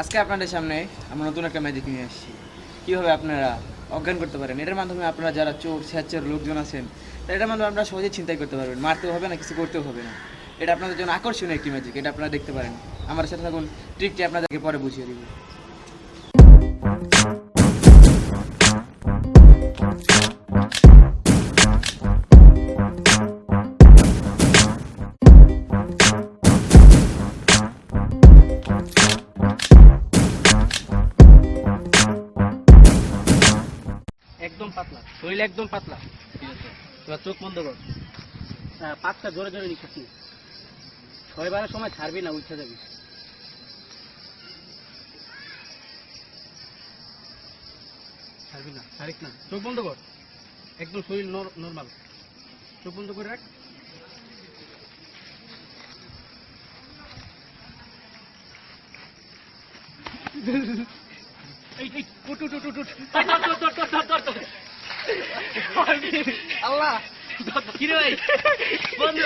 আজকে আপনাদের সামনে আমরা নতুন একটা ম্যাজিক নিয়ে আসছি। কীভাবে আপনারা অজ্ঞান করতে পারেন, এটার মাধ্যমে আপনারা যারা চোর স্বেচ্ছার লোকজন আছেন এটার মাধ্যমে আপনারা সহজেই চিন্তাই করতে পারবেন, মারতেও হবে না, কিছু করতেও হবে না। এটা আপনাদের জন্য আকর্ষণীয় একটি ম্যাজিক, এটা আপনারা দেখতে পারেন। আমার সাথে থাকুন, ট্রিকটি আপনাদেরকে পরে বুঝিয়ে দিব। একদম পাতলা, শরীর একদম পাতলা। ঠিক আছে, এবার চোখ বন্ধ কর। পাঁচটা জোরে জোরে নিঃশ্বাস নি। 6 বারের সময় ছাড়বি না, উঠে যাবি। ছাড়বি না, ছাড়িস না। চোখ বন্ধ কর, একদম শরীর নর্মাল। চোখ বন্ধ করে রাখ। এই এই উঠ উঠ উঠ উঠ উঠ। ধর। আল্লাহ, কি রে ভাই বন্ধু।